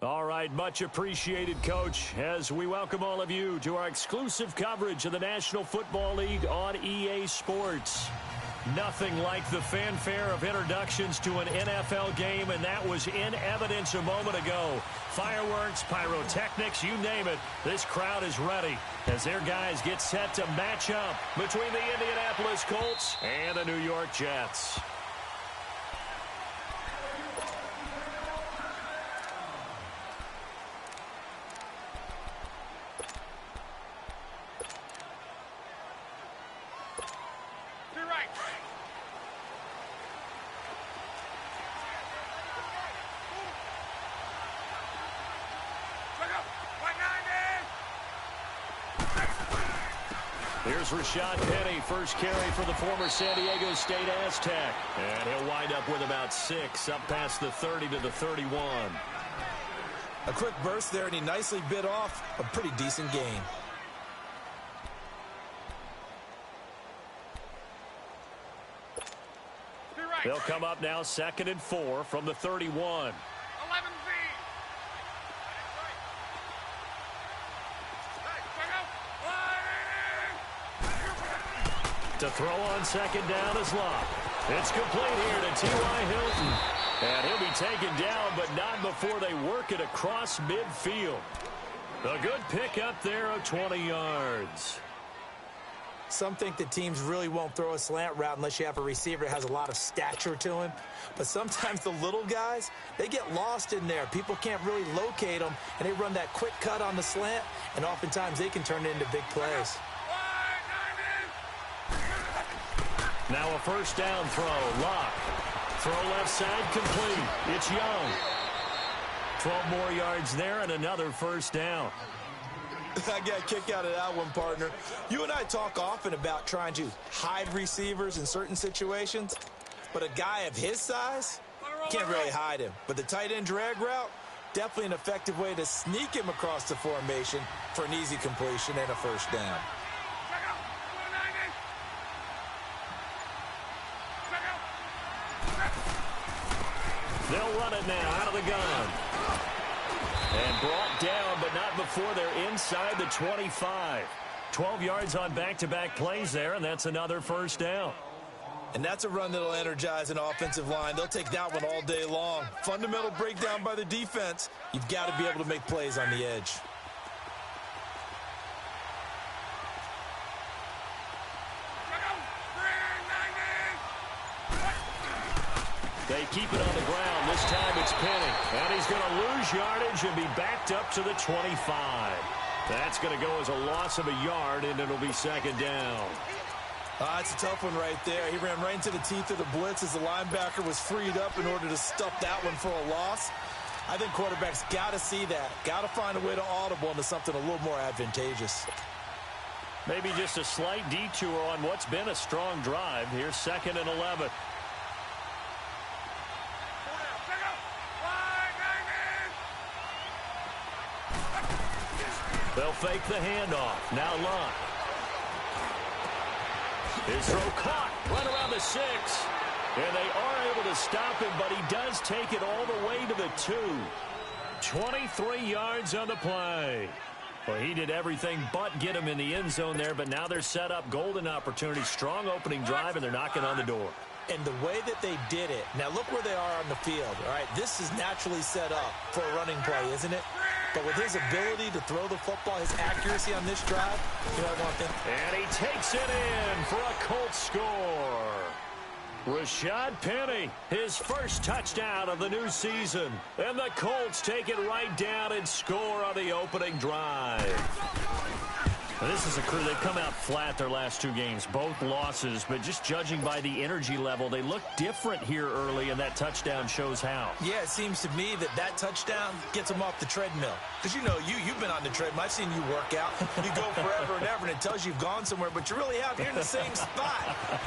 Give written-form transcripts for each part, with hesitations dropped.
All right, much appreciated, Coach, as we welcome all of you to our exclusive coverage of the National Football League on EA Sports. Nothing like the fanfare of introductions to an NFL game, and that was in evidence a moment ago. Fireworks, pyrotechnics, you name it, this crowd is ready as their guys get set to match up between the Indianapolis Colts and the New York Jets. Here's Rashad Penny, first carry for the former San Diego State Aztec. And he'll wind up with about 6, up past the 30 to the 31. A quick burst there, and he nicely bit off a pretty decent gain. They'll come up now 2nd and 4 from the 31. To throw on 2nd down is Locke. It's complete here to T.Y. Hilton. And he'll be taken down, but not before they work it across midfield. A good pickup there of 20 yards. Some think that teams really won't throw a slant route unless you have a receiver that has a lot of stature to him. But sometimes the little guys, they get lost in there. People can't really locate them, and they run that quick cut on the slant, and oftentimes they can turn it into big plays. Now a first down throw. Locke. Throw left side complete. It's Young. 12 more yards there and another first down. I got a kick out of that one, partner. You and I talk often about trying to hide receivers in certain situations, but a guy of his size can't really hide him. But the tight end drag route, definitely an effective way to sneak him across the formation for an easy completion and a first down. They'll run it now out of the gun. And brought down, but not before they're inside the 25. 12 yards on back-to-back plays there, and that's another first down. And that's a run that'll energize an offensive line. They'll take that one all day long. Fundamental breakdown by the defense. You've got to be able to make plays on the edge. They keep it on the ground. This time it's Penny. And he's going to lose yardage and be backed up to the 25. That's going to go as a loss of a yard, and it'll be 2nd down. It's a tough one right there. He ran right into the teeth of the blitz as the linebacker was freed up in order to stuff that one for a loss. I think quarterbacks got to see that. Got to find a way to audible into something a little more advantageous. Maybe just a slight detour on what's been a strong drive. Here's 2nd and 11. They'll fake the handoff. Now Locke. His throw caught right around the 6. And they are able to stop him, but he does take it all the way to the 2. 23 yards on the play. Well, he did everything but get him in the end zone there, but now they're set up. Golden opportunity, strong opening drive, and they're knocking on the door. And the way that they did it, now look where they are on the field. All right, this is naturally set up for a running play, isn't it? But with his ability to throw the football, his accuracy on this drive, you know one thing. And he takes it in for a Colts score. Rashad Penny, his first touchdown of the new season. And the Colts take it right down and score on the opening drive. Now, this is a crew, they've come out flat their last 2 games, both losses, but just judging by the energy level, they look different here early, and that touchdown shows how. Yeah, it seems to me that that touchdown gets them off the treadmill. Because, you know, you've been on the treadmill. I've seen you work out. You go forever and ever, and it tells you you've gone somewhere, but you really have. You're in the same spot.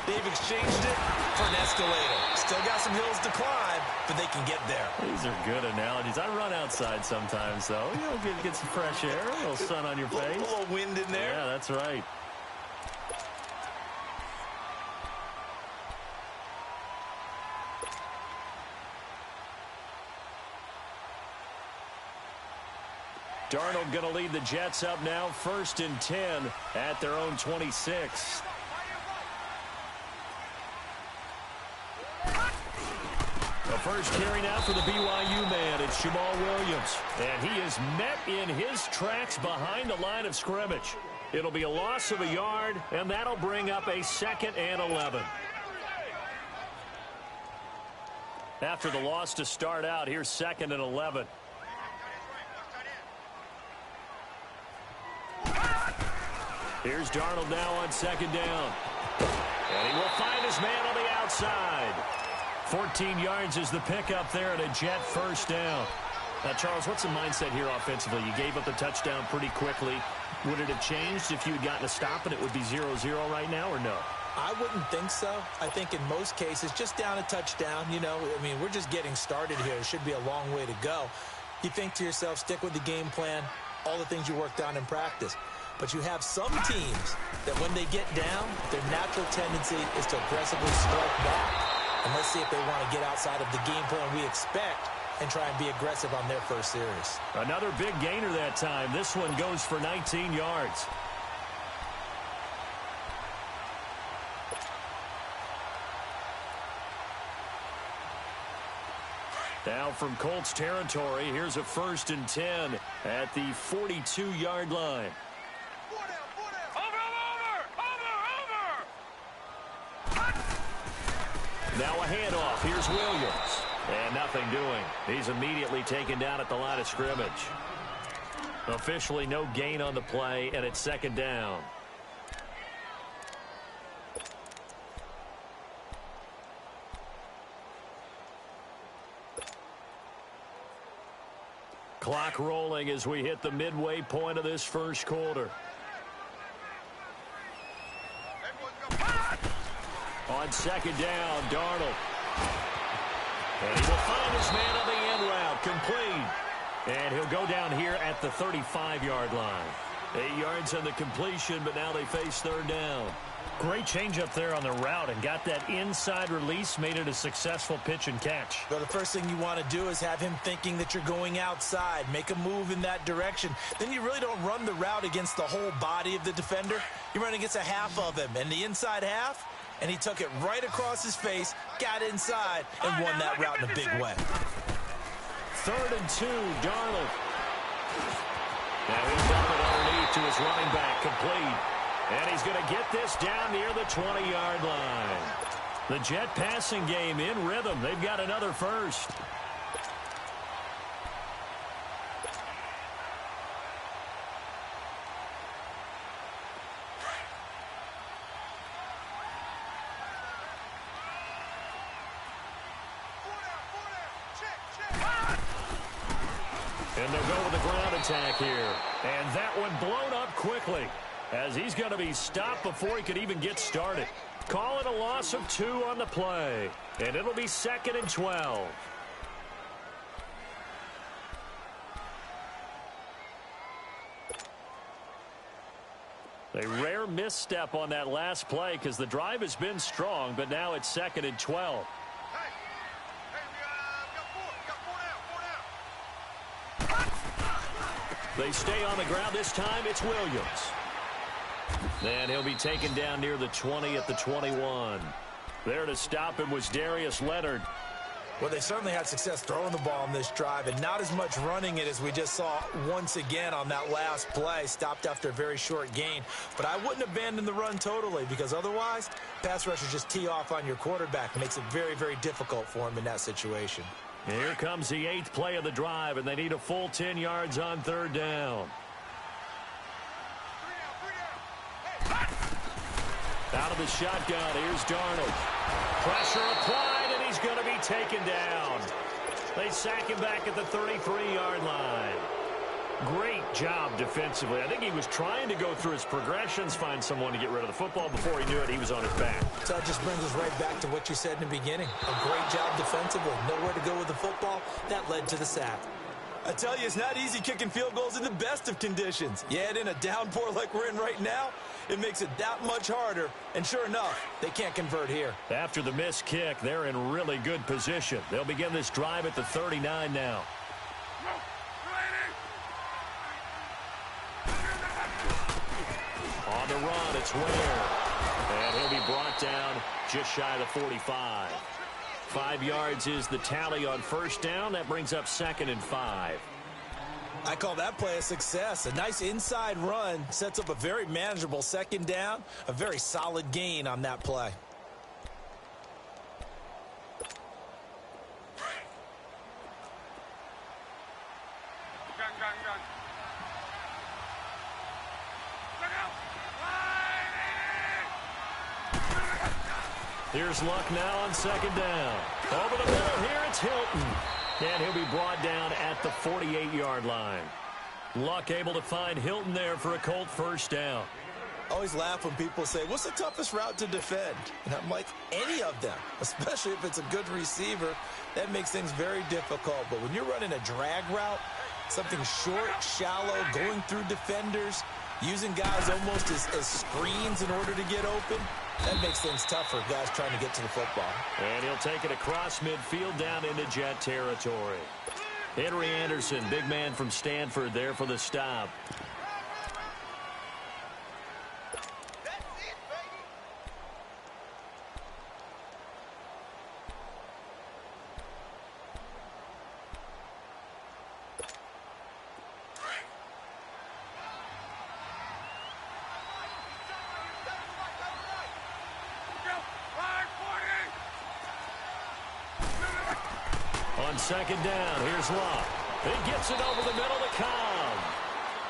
They've exchanged it for an escalator. Still got some hills to climb, but they can get there. These are good analogies. I run outside sometimes, though. You know, get some fresh air, a little sun on your face. A little wind in there. Yeah, that's right. Darnold going to lead the Jets up now, 1st and 10 at their own 26. The first carry now for the BYU man. It's Jamal Williams. And he is met in his tracks behind the line of scrimmage. It'll be a loss of a yard, and that'll bring up a 2nd and 11. After the loss to start out, here's 2nd and 11. Here's Darnold now on 2nd down. And he will find his man on the outside. 14 yards is the pickup there, and a Jet 1st down. Now, Charles, what's the mindset here offensively? You gave up the touchdown pretty quickly. Would it have changed if you had gotten a stop and it would be 0-0 right now, or no? I wouldn't think so. I think in most cases, just down a touchdown, you know, I mean, we're just getting started here. It should be a long way to go. You think to yourself, stick with the game plan, all the things you worked on in practice. But you have some teams that when they get down, their natural tendency is to aggressively strike back. And let's see if they want to get outside of the game plan we expect and try and be aggressive on their first series. Another big gainer that time. This one goes for 19 yards. Now from Colts territory, here's a 1st and 10 at the 42-yard line. Now a handoff. Here's Williams. And nothing doing. He's immediately taken down at the line of scrimmage. Officially no gain on the play, and it's 2nd down. Clock rolling as we hit the midway point of this first quarter. On 2nd down, Darnold. And he will find his man on the end route, complete. And he'll go down here at the 35-yard line. 8 yards on the completion, but now they face 3rd down. Great change up there on the route and got that inside release, made it a successful pitch and catch. Well, the first thing you want to do is have him thinking that you're going outside, make a move in that direction. Then you really don't run the route against the whole body of the defender. You run against a half of him, and the inside half, and he took it right across his face, got inside, and won that route in a big way. 3rd and 2, Darnold. Now he'll dump it underneath to his running back, complete. And he's going to get this down near the 20-yard line. The Jet passing game in rhythm. They've got another first. And they'll go with the ground attack here. And that one blown up quickly, as he's going to be stopped before he could even get started. Call it a loss of 2 on the play. And it'll be 2nd and 12. A rare misstep on that last play because the drive has been strong, but now it's 2nd and 12. They stay on the ground this time. It's Williams. And he'll be taken down near the 20 at the 21. There to stop him was Darius Leonard. Well, they certainly had success throwing the ball on this drive, and not as much running it as we just saw once again on that last play. Stopped after a very short gain. But I wouldn't abandon the run totally, because otherwise, pass rushers just tee off on your quarterback. It makes it very, very difficult for him in that situation. Here comes the 8th play of the drive, and they need a full 10 yards on 3rd down. Out of the shotgun, here's Darnold. Pressure applied, and he's going to be taken down. They sack him back at the 33-yard line. Great job defensively. I think he was trying to go through his progressions, find someone to get rid of the football. Before he knew it, he was on his back. So that just brings us right back to what you said in the beginning. A great job defensively. Nowhere to go with the football. That led to the sack. I tell you, it's not easy kicking field goals in the best of conditions. Yet in a downpour like we're in right now, it makes it that much harder. And sure enough, they can't convert here. After the missed kick, they're in really good position. They'll begin this drive at the 39 now. On the run, it's Ware. And he'll be brought down just shy of the 45. 5 yards is the tally on first down. That brings up 2nd and 5. I call that play a success. A nice inside run sets up a very manageable 2nd down. A very solid gain on that play. Here's Luck now on 2nd down. Over the middle here, it's Hilton. And he'll be brought down at the 48-yard line. Luck able to find Hilton there for a Colt first down. I always laugh when people say, what's the toughest route to defend? And I'm like, any of them, especially if it's a good receiver. That makes things very difficult. But when you're running a drag route, something short, shallow, going through defenders, using guys almost as screens in order to get open, that makes things tough for guys trying to get to the football. And he'll take it across midfield down into Jet territory. Henry Anderson, big man from Stanford, there for the stop. On 2nd down, here's Luck. He gets it over the middle to Cobb.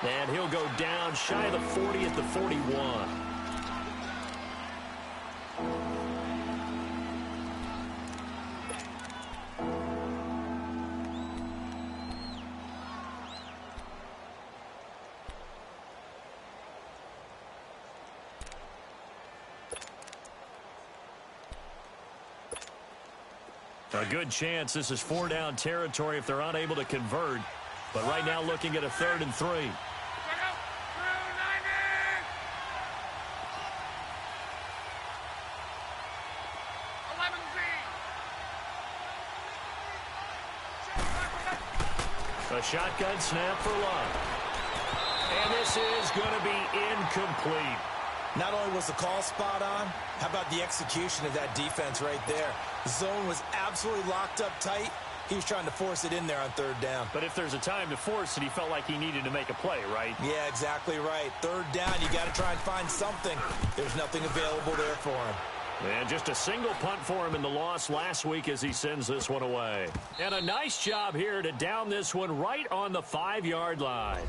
And he'll go down shy of the 40 at the 41. A good chance this is 4-down territory if they're unable to convert. But right now looking at a 3rd and 3. A shotgun snap for Luck. And this is going to be incomplete. Not only was the call spot on, how about the execution of that defense right there? The zone was absolutely locked up tight. He was trying to force it in there on 3rd down. But if there's a time to force it, he felt like he needed to make a play, right? Yeah, exactly right. 3rd down, you got to try and find something. There's nothing available there for him. And just a single punt for him in the loss last week as he sends this one away. And a nice job here to down this one right on the 5-yard line.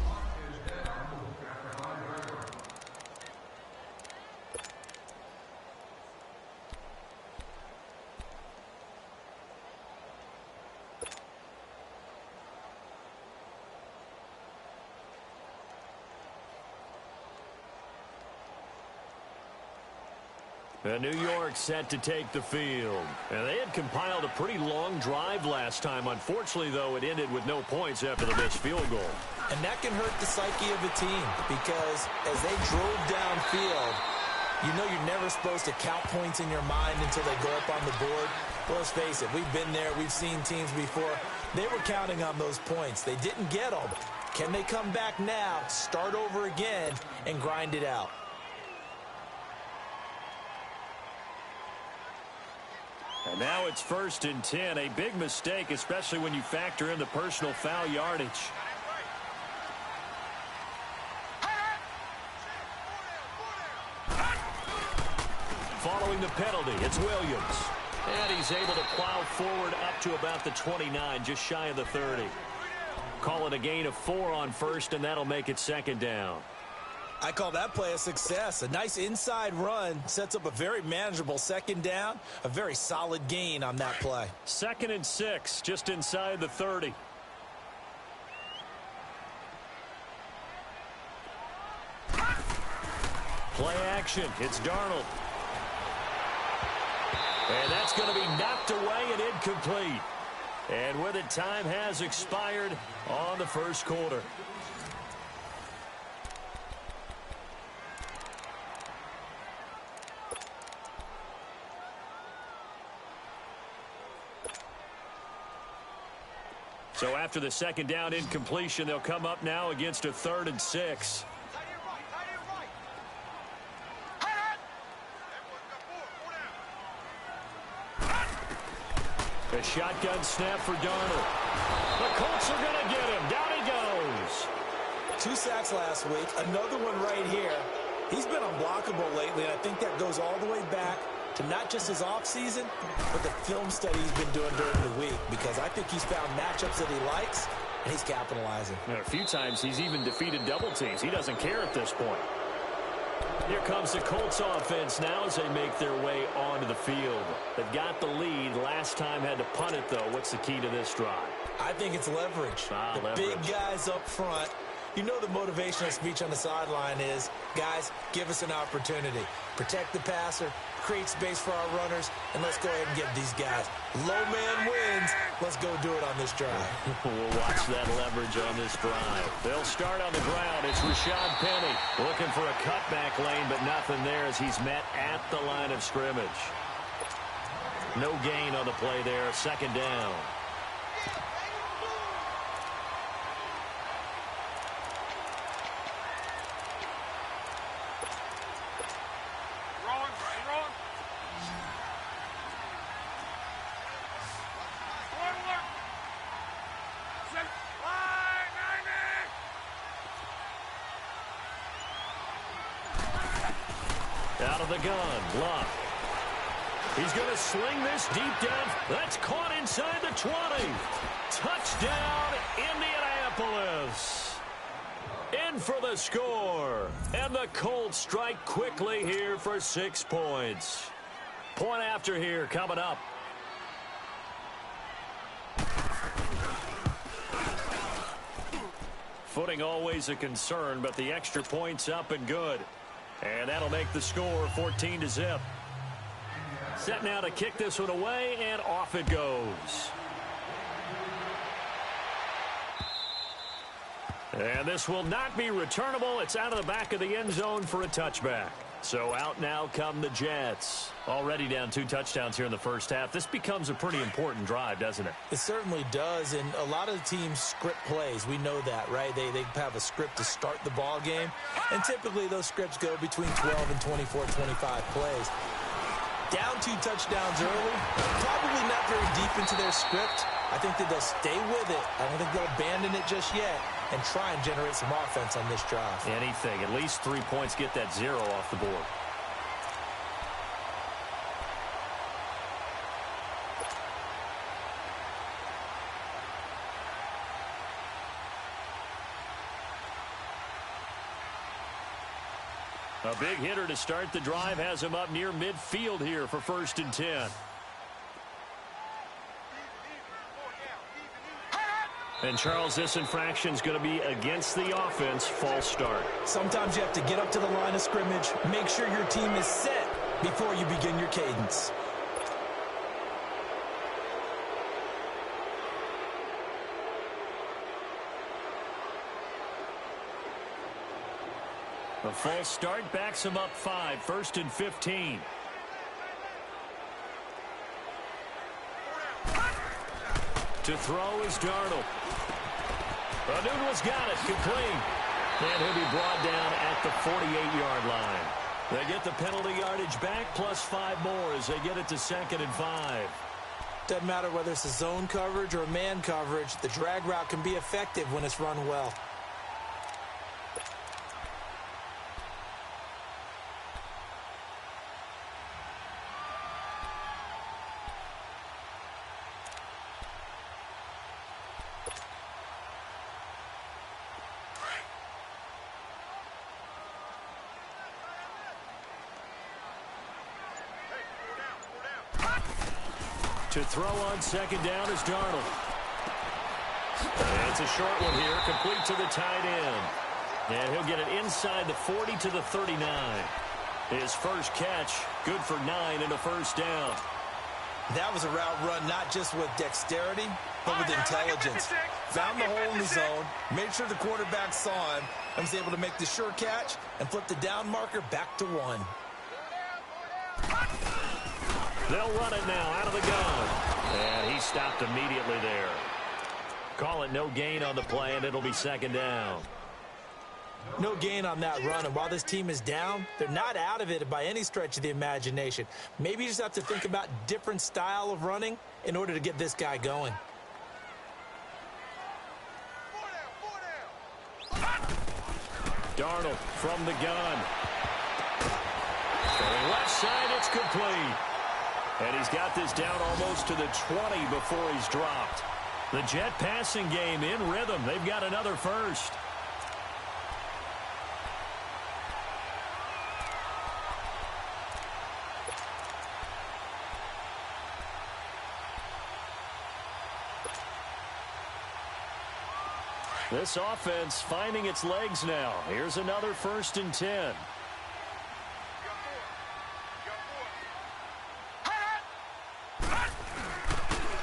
New York set to take the field. And they had compiled a pretty long drive last time. Unfortunately, though, it ended with no points after the missed field goal. And that can hurt the psyche of a team because as they drove downfield, you know you're never supposed to count points in your mind until they go up on the board. Well, let's face it, we've been there. We've seen teams before. They were counting on those points. They didn't get them. Can they come back now, start over again, and grind it out? And now it's 1st and 10. A big mistake, especially when you factor in the personal foul yardage. Following the penalty, it's Williams. And he's able to plow forward up to about the 29, just shy of the 30. Call it a gain of 4 on 1st, and that'll make it 2nd down. I call that play a success. A nice inside run sets up a very manageable 2nd down. A very solid gain on that play. 2nd and 6, just inside the 30. Play action. It's Darnold. And that's going to be knocked away and incomplete. And with it, time has expired on the 1st quarter. So after the 2nd down incompletion, they'll come up now against a 3rd and 6. A shotgun snap for Darnold. The Colts are going to get him. Down he goes. 2 sacks last week. Another one right here. He's been unblockable lately, and I think that goes all the way back to not just his offseason, but the film study he's been doing during the week, because I think he's found matchups that he likes, and he's capitalizing. And a few times he's even defeated double teams. He doesn't care at this point. Here comes the Colts offense now as they make their way onto the field. They've got the lead. Last time had to punt it, though. What's the key to this drive? I think it's leverage. The big guys up front. You know the motivational speech on the sideline is, guys, give us an opportunity. Protect the passer, create space for our runners, and let's go ahead and get these guys. Low man wins. Let's go do it on this drive. We'll watch that leverage on this drive. They'll start on the ground. It's Rashad Penny looking for a cutback lane, but nothing there as he's met at the line of scrimmage. No gain on the play there. Second down. Out of the gun, Luck. He's going to sling this deep down. That's caught inside the 20. Touchdown, Indianapolis. In for the score. And the Colts strike quickly here for 6 points. Point after here coming up. Footing always a concern, but the extra point's up and good. And that'll make the score 14-0. Set now to kick this one away, and off it goes. And this will not be returnable. It's out of the back of the end zone for a touchback. So out now come the Jets. Already down 2 touchdowns here in the first half. This becomes a pretty important drive, doesn't it? It certainly does, and a lot of the teams script plays. We know that, right? They have a script to start the ball game, and typically those scripts go between 12 and 24, 25 plays. Down 2 touchdowns early, probably not very deep into their script. I think that they'll stay with it. I don't think they'll abandon it just yet and try and generate some offense on this drive. Anything. At least 3 points, get that 0 off the board. A big hitter to start the drive has him up near midfield here for 1st and 10. And, Charles, this infraction is going to be against the offense. False start. Sometimes you have to get up to the line of scrimmage, make sure your team is set before you begin your cadence. A false start backs him up 5, 1st and 15. To throw is Darnold. Noodle's got it, complete. And he'll be brought down at the 48-yard line. They get the penalty yardage back, plus 5 more as they get it to 2nd and 5. Doesn't matter whether it's a zone coverage or a man coverage, the drag route can be effective when it's run well. To throw on 2nd down is Darnold. And it's a short one here, complete to the tight end. And he'll get it inside the 40 to the 39. His first catch, good for 9 and a 1st down. That was a route run not just with dexterity, but with intelligence. Found the hole in the zone, made sure the quarterback saw him, and was able to make the sure catch and flip the down marker back to 1. They'll run it now out of the gun. And he stopped immediately there. Call it no gain on the play, and it'll be 2nd down. No gain on that run, and while this team is down, they're not out of it by any stretch of the imagination. Maybe you just have to think about different style of running in order to get this guy going. Darnold from the gun. Going left side, it's complete. And he's got this down almost to the 20 before he's dropped. The Jet passing game in rhythm. They've got another first. This offense finding its legs now. Here's another 1st and 10.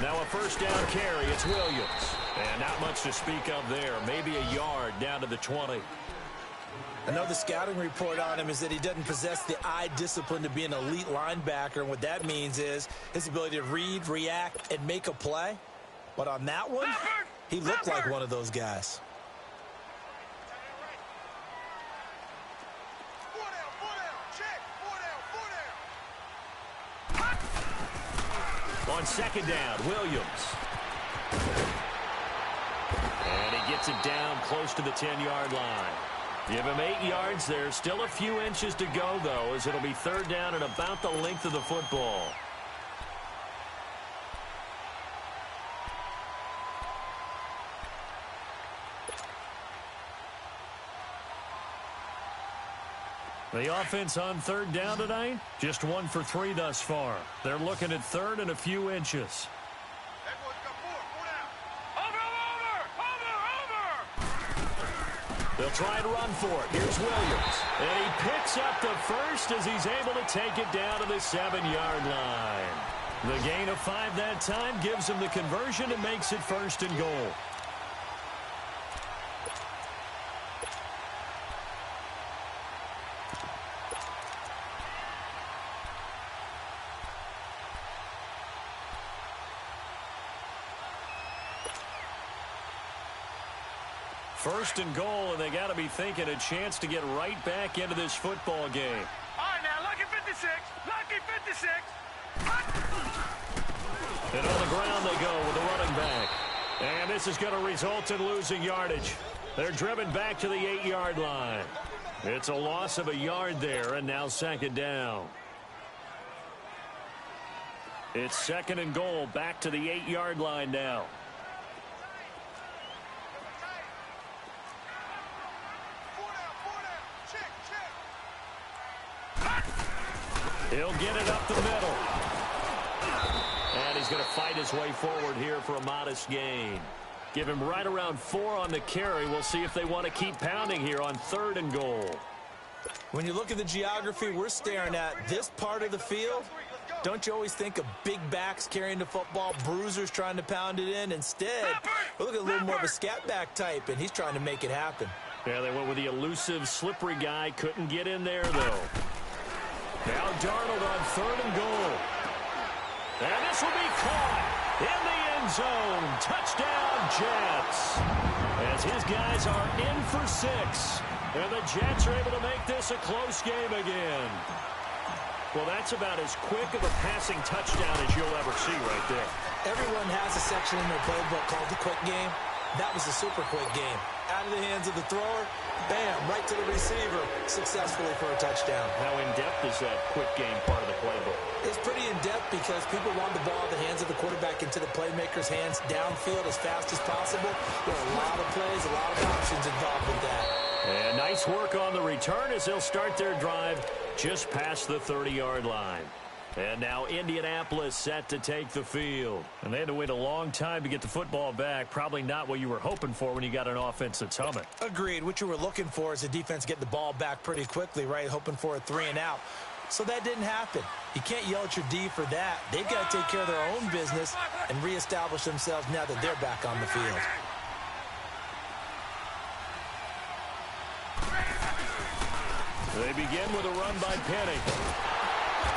Now a first down carry. It's Williams. And not much to speak of there. Maybe a yard down to the 20. I know the scouting report on him is that he doesn't possess the eye discipline to be an elite linebacker. And what that means is his ability to read, react, and make a play. But on that one, he looked like one of those guys. On 2nd down, Williams. And he gets it down close to the 10-yard line. Give him 8 yards there. Still a few inches to go, though, as it'll be 3rd down and about the length of the football. The offense on 3rd down tonight, just 1 for 3 thus far. They're looking at 3rd and a few inches. They'll try and run for it. Here's Williams. And he picks up the first as he's able to take it down to the 7-yard line. The gain of 5 that time gives him the conversion and makes it 1st and goal. First and goal, and they got to be thinking a chance to get right back into this football game. All right, now, lucky 56. Lucky 56. And on the ground they go with the running back. And this is going to result in losing yardage. They're driven back to the 8-yard line. It's a loss of a yard there, and now 2nd down. It's 2nd and goal, back to the 8-yard line now. He'll get it up the middle. And he's going to fight his way forward here for a modest gain. Give him right around 4 on the carry. We'll see if they want to keep pounding here on 3rd and goal. When you look at the geography we're staring at, this part of the field, don't you always think of big backs carrying the football, bruisers trying to pound it in? Instead, we look at a little more of a scat back type, and he's trying to make it happen. Yeah, they went with the elusive, slippery guy. Couldn't get in there, though. Now Darnold on 3rd and goal. And this will be caught in the end zone. Touchdown, Jets. As his guys are in for 6. And the Jets are able to make this a close game again. Well, that's about as quick of a passing touchdown as you'll ever see right there. Everyone has a section in their playbook called the quick game. That was a super quick game. Out of the hands of the thrower, bam, right to the receiver, successfully for a touchdown. How in-depth is that quick game part of the playbook? It's pretty in-depth because people want the ball in the hands of the quarterback into the playmaker's hands downfield as fast as possible. There are a lot of plays, a lot of options involved with that. And nice work on the return as they'll start their drive just past the 30-yard line. And now Indianapolis set to take the field. And they had to wait a long time to get the football back. Probably not what you were hoping for when you got an offense that's humming. Agreed. What you were looking for is the defense getting the ball back pretty quickly, right? Hoping for a 3 and out. So that didn't happen. You can't yell at your D for that. They've got to take care of their own business and reestablish themselves now that they're back on the field. They begin with a run by Penny.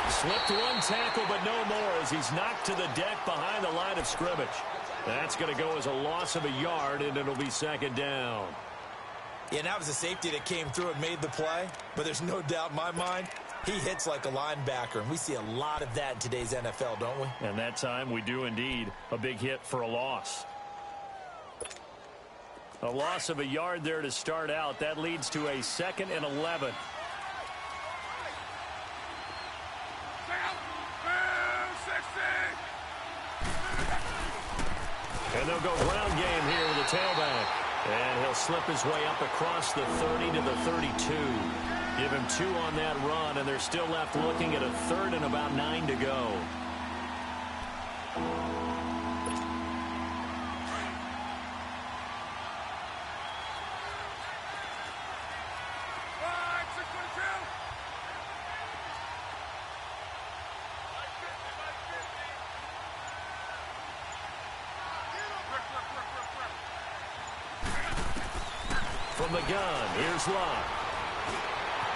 Slipped 1 tackle, but no more as he's knocked to the deck behind the line of scrimmage. That's going to go as a loss of a yard, and it'll be 2nd down. Yeah, and that was a safety that came through and made the play. But there's no doubt in my mind, He hits like a linebacker, and we see a lot of that in today's NFL, don't we? And that time we do indeed. A big hit for a loss. A loss of a yard there to start out. That leads to a 2nd and 11. And they'll go ground game here with the tailback. And he'll slip his way up across the 30 to the 32. Give him 2 on that run, and they're still left looking at a 3rd and about 9 to go. From the gun, here's Love.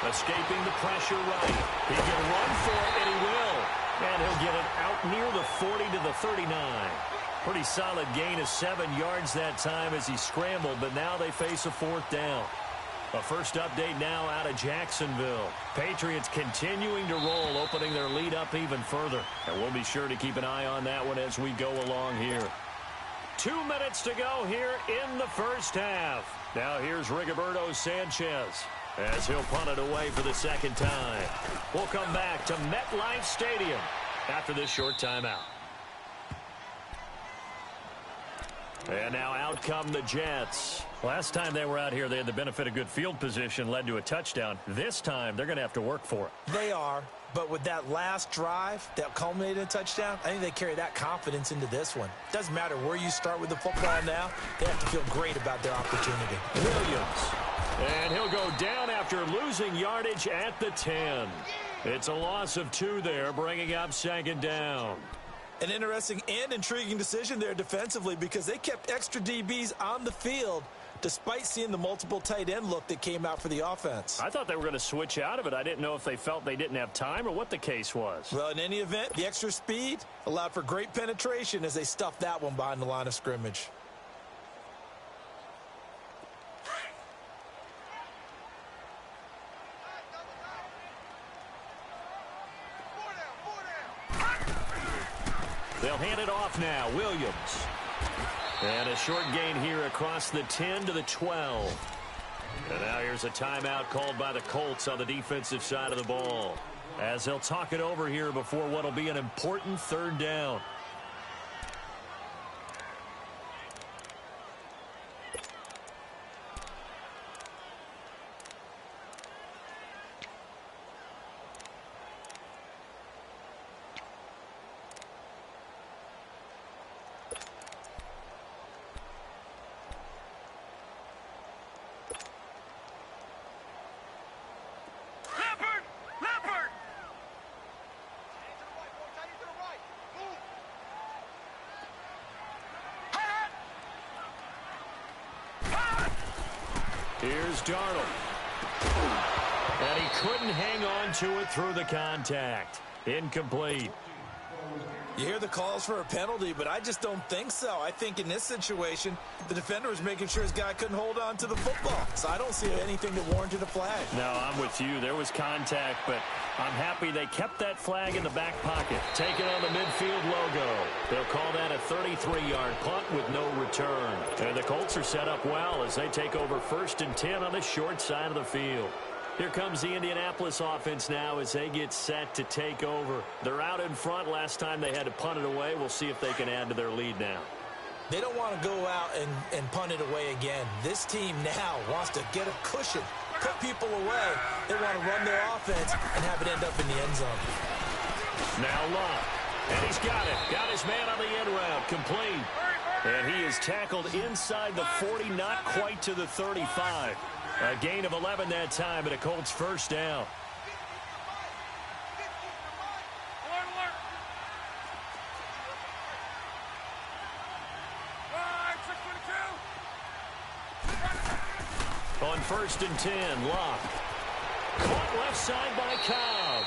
Escaping the pressure right. He can run for it, and he will. And he'll get it out near the 40 to the 39. Pretty solid gain of 7 yards that time as he scrambled, but now they face a 4th down. A first update now out of Jacksonville. Patriots continuing to roll, opening their lead up even further. And we'll be sure to keep an eye on that one as we go along here. 2 minutes to go here in the first half. Now here's Rigoberto Sanchez as he'll punt it away for the 2nd time. We'll come back to MetLife Stadium after this short timeout. And now out come the Jets. Last time they were out here, they had the benefit of good field position, led to a touchdown. This time, they're going to have to work for it. They are, but with that last drive that culminated in a touchdown, I think they carry that confidence into this one. Doesn't matter where you start with the football now, they have to feel great about their opportunity. Williams. And he'll go down after losing yardage at the 10. It's a loss of 2 there, bringing up 2nd down. An interesting and intriguing decision there defensively because they kept extra DBs on the field despite seeing the multiple tight end look that came out for the offense. I thought they were going to switch out of it. I didn't know if they felt they didn't have time or what the case was. Well, in any event, the extra speed allowed for great penetration as they stuffed that one behind the line of scrimmage. They'll hand it off now. Williams. And a short gain here across the 10 to the 12. And now here's a timeout called by the Colts on the defensive side of the ball, as they'll talk it over here before what will be an important 3rd down. Here's Darnold. And he couldn't hang on to it through the contact. Incomplete. You hear the calls for a penalty, but I just don't think so. I think in this situation, the defender was making sure his guy couldn't hold on to the football. So I don't see anything that warranted a flag. No, I'm with you. There was contact, but I'm happy they kept that flag in the back pocket. Taking on the midfield logo. They'll call that a 33-yard punt with no return. And the Colts are set up well as they take over 1st and 10 on the short side of the field. Here comes the Indianapolis offense now as they get set to take over. They're out in front. Last time they had to punt it away. We'll see if they can add to their lead now. They don't want to go out and punt it away again. This team now wants to get a cushion, put people away. They want to run their offense and have it end up in the end zone. Now Love. And he's got it. Got his man on the end route. Complete. And he is tackled inside the 40, not quite to the 35. A gain of 11 that time, and a Colts 1st down. On 1st and 10, Locke. Caught left side by Cobb.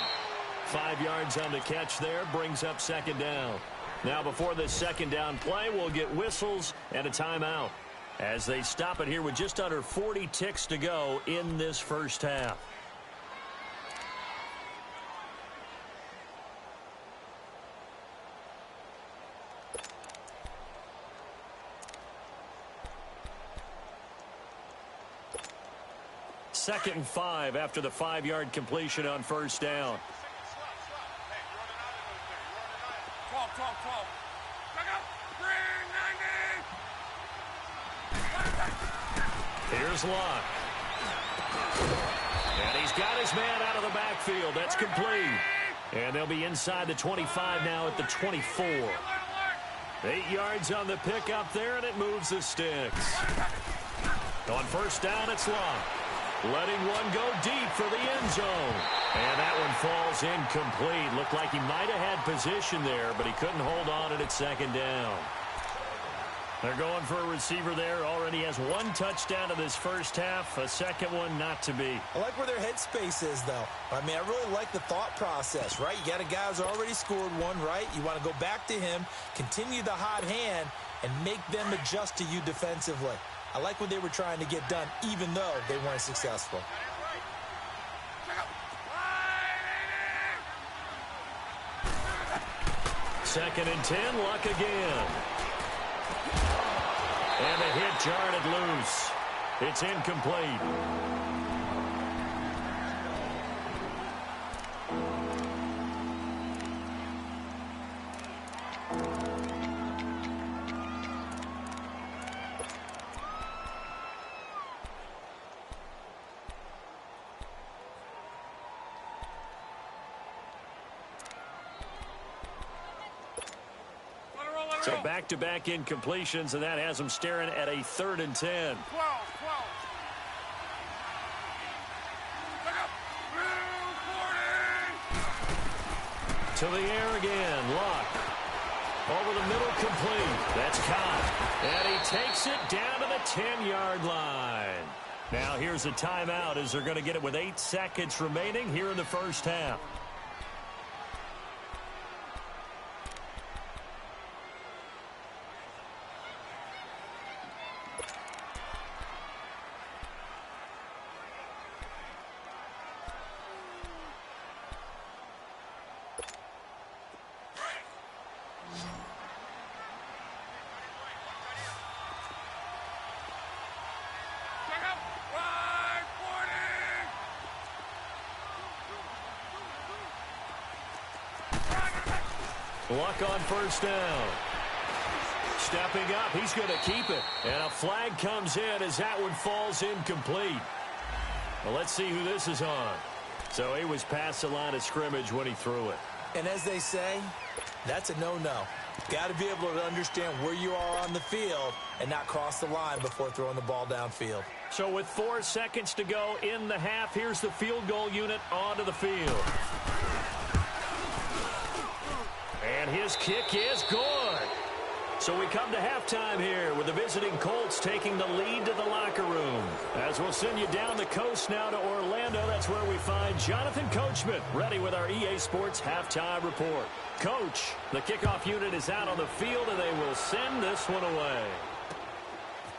5 yards on the catch there, brings up 2nd down. Now before this 2nd down play, we'll get whistles and a timeout as they stop it here with just under 40 ticks to go in this first half. 2nd and 5 after the 5-yard completion on first down. 12. Look out. Green 90. Here's Locke. And he's got his man out of the backfield. That's complete. And they'll be inside the 25 now at the 24. 8 yards on the pickup there, and it moves the sticks. On first down, it's Locke. Letting one go deep for the end zone. And that one falls incomplete. Looked like he might have had position there, but he couldn't hold on at 2nd down. They're going for a receiver there. Already has 1 touchdown in this first half. A second one not to be. I like where their headspace is, though. I mean, I really like the thought process, right? You got a guy who's already scored one, right? You want to go back to him, continue the hot hand, and make them adjust to you defensively. I like what they were trying to get done, even though they weren't successful. 2nd and 10, Luck again. And the hit jarred it loose. It's incomplete. So back-to-back incompletions, and that has them staring at a 3rd and 10. 12. To the air again, Luck. Over the middle, complete. That's caught. And he takes it down to the 10-yard line. Now here's a timeout as they're going to get it with 8 seconds remaining here in the first half. Luck on first down. Stepping up, he's going to keep it. And a flag comes in as that one falls incomplete. Well, let's see who this is on. So he was past the line of scrimmage when he threw it. And as they say, that's a no-no. Got to be able to understand where you are on the field and not cross the line before throwing the ball downfield. So with 4 seconds to go in the half, here's the field goal unit onto the field. And his kick is good. So we come to halftime here with the visiting Colts taking the lead to the locker room. As we'll send you down the coast now to Orlando, that's where we find Jonathan Coachman ready with our EA Sports halftime report. Coach, the kickoff unit is out on the field, and they will send this one away.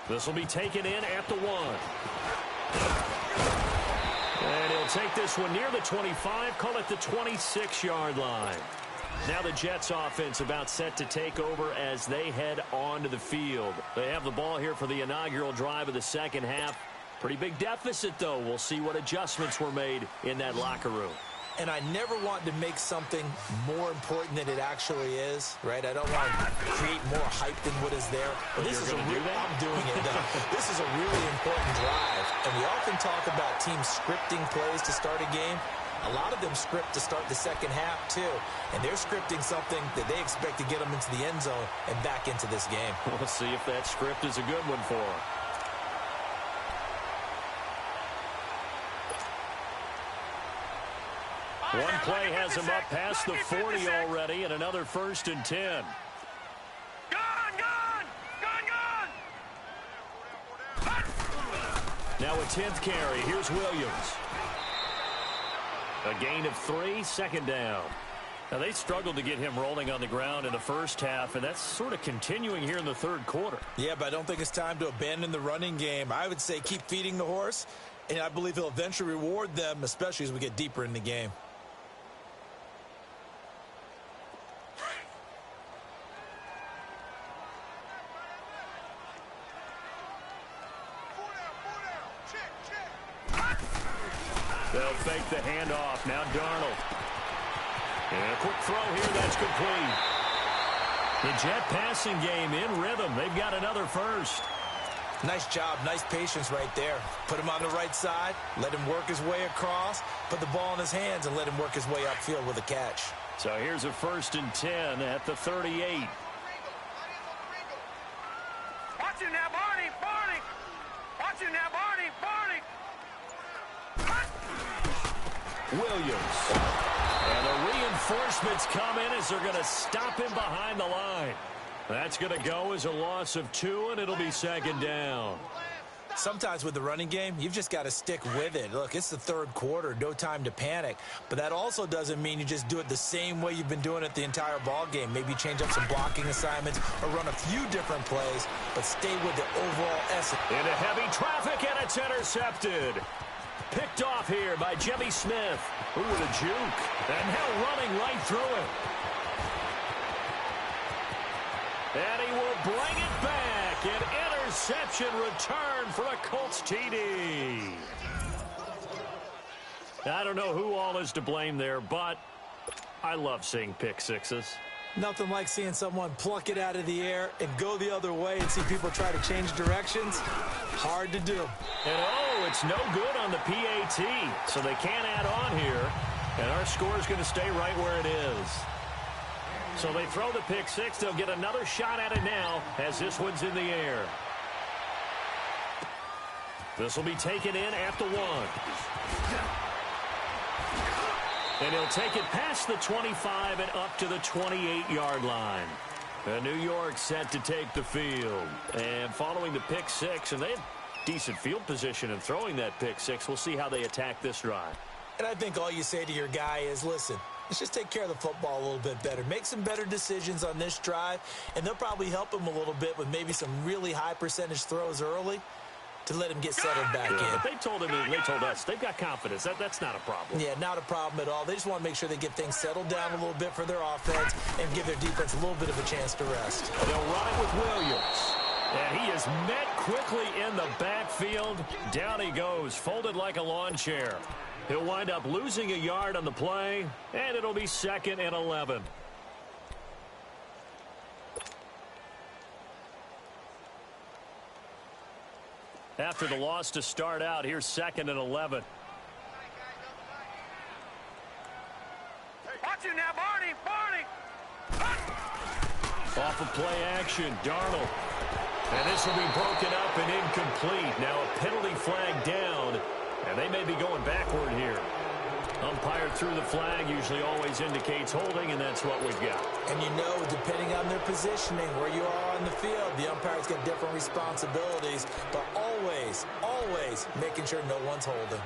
This will be taken in at the 1. And he'll take this one near the 25, call it the 26-yard line. Now the Jets offense about set to take over as they head onto the field. They have the ball here for the inaugural drive of the second half. Pretty big deficit, though. We'll see what adjustments were made in that locker room. And I never want to make something more important than it actually is, right? I don't want to create more hype than what is there. But this is I'm doing it, though. This is a really important drive. And we often talk about teams scripting plays to start a game. A lot of them script to start the second half, too. And they're scripting something that they expect to get them into the end zone and back into this game. We'll see if that script is a good one for them. One play has him up past the 40 already, and another 1st and 10. Now a 10th carry. Here's Williams. A gain of 3, 2nd down. Now, they struggled to get him rolling on the ground in the first half, and that's sort of continuing here in the third quarter. Yeah, but I don't think it's time to abandon the running game. I would say keep feeding the horse, and I believe he'll eventually reward them, especially as we get deeper in the game. They'll fake the handoff. Now Darnold. And a quick throw here. That's complete. The Jet passing game in rhythm. They've got another first. Nice job. Nice patience right there. Put him on the right side. Let him work his way across. Put the ball in his hands and let him work his way upfield with a catch. So here's a 1st and 10 at the 38. Watch it now, Barney. Barney. Watch it now, Barney. Barney. Williams. And the reinforcements come in as they're going to stop him behind the line. That's going to go as a loss of 2, and it'll be 2nd down. Sometimes with the running game, you've just got to stick with it. Look, it's the 3rd quarter, no time to panic. But that also doesn't mean you just do it the same way you've been doing it the entire ball game. Maybe change up some blocking assignments or run a few different plays, but stay with the overall essence. Into heavy traffic, and it's intercepted. Picked off here by Jimmy Smith. Ooh, with a juke. And now running right through it. And he will bring it back. An interception return for a Colts TD. I don't know who all is to blame there, but I love seeing pick sixes. Nothing like seeing someone pluck it out of the air and go the other way and see people try to change directions. Hard to do. And oh, it's no good on the PAT, so they can't add on here. And our score is going to stay right where it is. So they throw the pick six. They'll get another shot at it now as this one's in the air. This will be taken in at the 1. And he'll take it past the 25 and up to the 28-yard line. And New York set to take the field. And following the pick six, and they have decent field position in throwing that pick six. We'll see how they attack this drive. And I think all you say to your guy is, listen, let's just take care of the football a little bit better. Make some better decisions on this drive, and they'll probably help him a little bit with maybe some really high percentage throws early to let him get settled back in. But they told us they've got confidence. That's not a problem. Yeah, not a problem at all. They just want to make sure they get things settled down a little bit for their offense and give their defense a little bit of a chance to rest. They'll run it with Williams. And he is met quickly in the backfield. Down he goes, folded like a lawn chair. He'll wind up losing a yard on the play, and it'll be 2nd and 11. After the loss to start out, here's 2nd and 11. Watch it now, Barney. Barney. Off of play action, Darnold. And this will be broken up and incomplete. Now a penalty flag down, and they may be going backward here. Umpire threw the flag, usually always indicates holding, and that's what we've got. And you know, depending on their positioning, where you are on the field, the umpire's got different responsibilities, but always, always making sure no one's holding.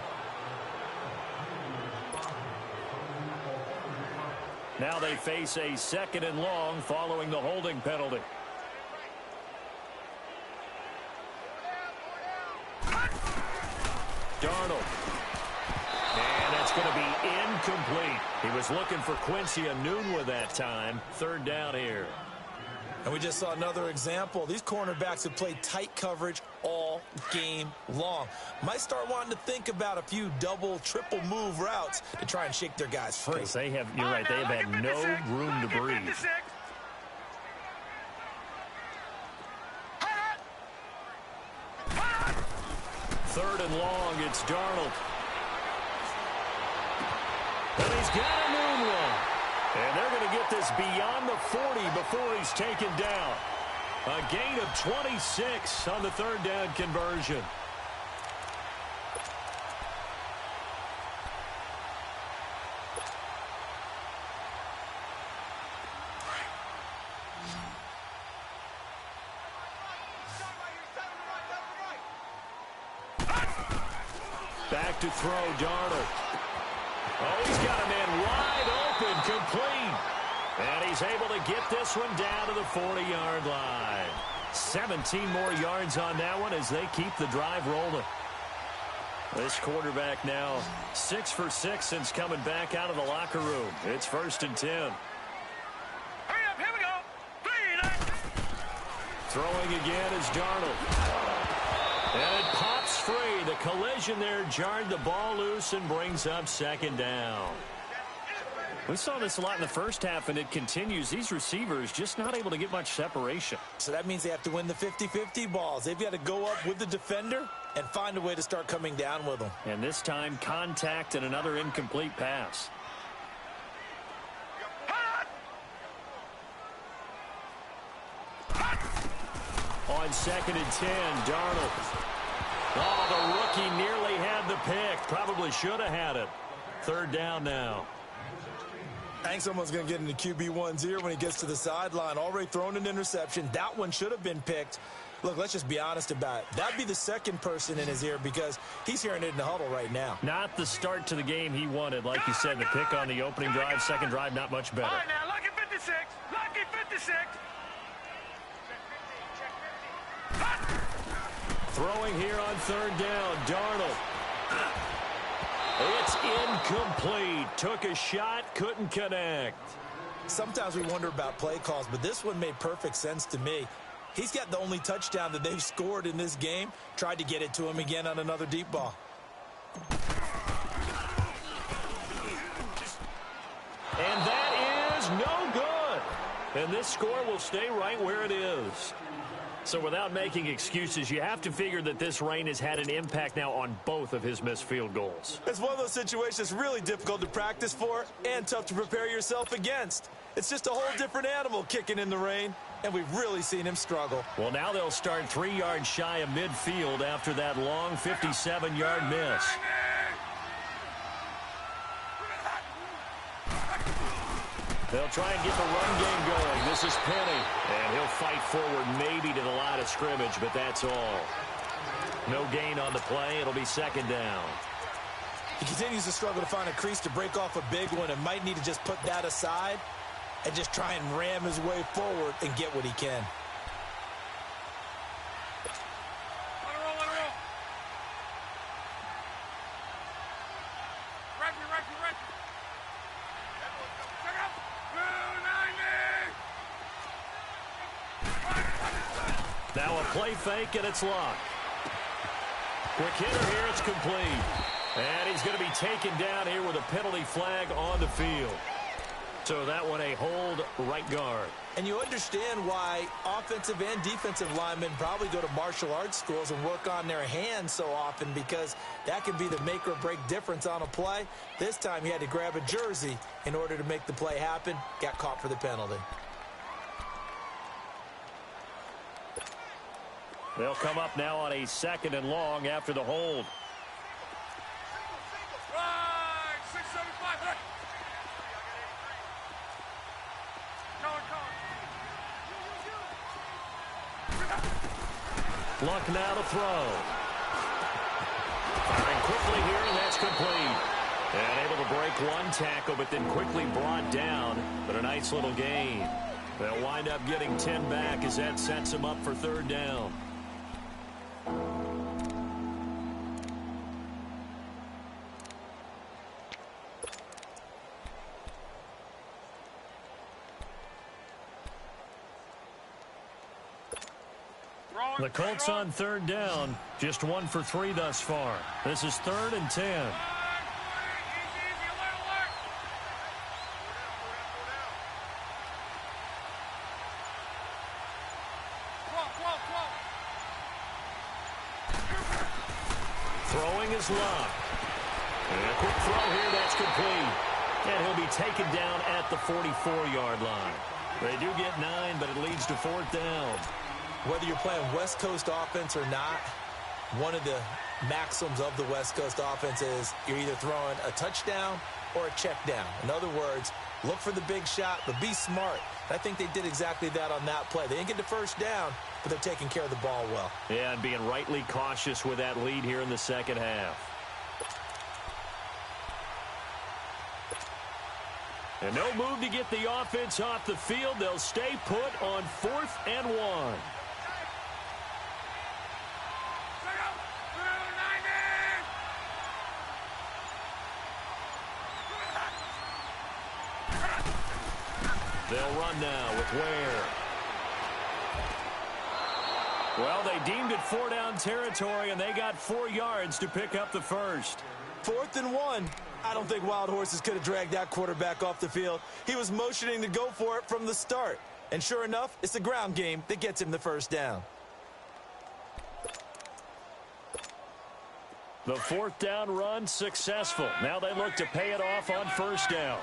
Now they face a 2nd and long following the holding penalty. Darnold. And that's going to be incomplete. He was looking for Quincy Enunwa that time. 3rd down here. And we just saw another example. These cornerbacks have played tight coverage all game long. Might start wanting to think about a few double, triple move routes to try and shake their guys free. Because they have, you're right, they have had no room to breathe. 3rd and long, it's Darnold. And he's got a moonwalk. And they're going to get this beyond the 40 before he's taken down. A gain of 26 on the 3rd down conversion. Back to throw, Darnold. Oh, he's got a man wide open, complete. And he's able to get this one down to the 40-yard line. 17 more yards on that one as they keep the drive rolling. This quarterback now 6 for 6 since coming back out of the locker room. It's 1st and 10. Hurry up, here we go. Throwing again is Darnold. And it pops free. The collision there jarred the ball loose and brings up second down. We saw this a lot in the first half, and it continues. These receivers just not able to get much separation. So that means they have to win the 50-50 balls. They've got to go up with the defender and find a way to start coming down with them. And this time, contact and another incomplete pass. On 2nd and 10, Darnold. Oh, the rookie nearly had the pick. Probably should have had it. 3rd down now. I think someone's going to get into QB1's ear when he gets to the sideline. Already thrown an interception. That one should have been picked. Look, let's just be honest about it. That'd be the second person in his ear because he's hearing it in the huddle right now. Not the start to the game he wanted. Like you said, the pick on the opening drive, second drive, not much better. All right, now, lucky 56. Lucky 56. Throwing here on 3rd down, Darnold. It's incomplete. Took a shot, couldn't connect. Sometimes we wonder about play calls, but this one made perfect sense to me. He's got the only touchdown that they've scored in this game. Tried to get it to him again on another deep ball. And that is no good. And this score will stay right where it is. So without making excuses, you have to figure that this rain has had an impact now on both of his missed field goals. It's one of those situations really difficult to practice for and tough to prepare yourself against. It's just a whole different animal kicking in the rain, and we've really seen him struggle. Well, now they'll start 3 yards shy of midfield after that long 57-yard miss. They'll try and get the run game going. This is Penny, and he'll fight forward maybe to the line of scrimmage, but that's all. No gain on the play. It'll be 2nd down. He continues to struggle to find a crease to break off a big one and might need to just put that aside and just try and ram his way forward and get what he can. Now a play fake, and it's locked. Quick hitter here, it's complete. And he's going to be taken down here with a penalty flag on the field. So that one a hold right guard. And you understand why offensive and defensive linemen probably go to martial arts schools and work on their hands so often, because that can be the make or break difference on a play. This time he had to grab a jersey in order to make the play happen. Got caught for the penalty. They'll come up now on a 2nd and long after the hold. Right, 675. Luck now to throw. Firing quickly here, and that's complete. And able to break one tackle, but then quickly brought down. But a nice little gain. They'll wind up getting 10 back as that sets them up for 3rd down. The Colts on 3rd down, just 1 for 3 thus far. This is 3rd and 10. Throwing is Love. And a quick throw here, that's complete. And he'll be taken down at the 44-yard line. They do get 9, but it leads to 4th down. Whether you're playing West Coast offense or not, one of the maxims of the West Coast offense is you're either throwing a touchdown or a check down. In other words, look for the big shot, but be smart. I think they did exactly that on that play. They didn't get the first down, but they're taking care of the ball well. Yeah, and being rightly cautious with that lead here in the second half. And no move to get the offense off the field. They'll stay put on 4th and 1. They'll run now with Ware. Well, they deemed it 4-down territory, and they got 4 yards to pick up the first. 4th and 1. I don't think Wild Horses could have dragged that quarterback off the field. He was motioning to go for it from the start. And sure enough, it's the ground game that gets him the first down. The 4th down run successful. Now they look to pay it off on first down.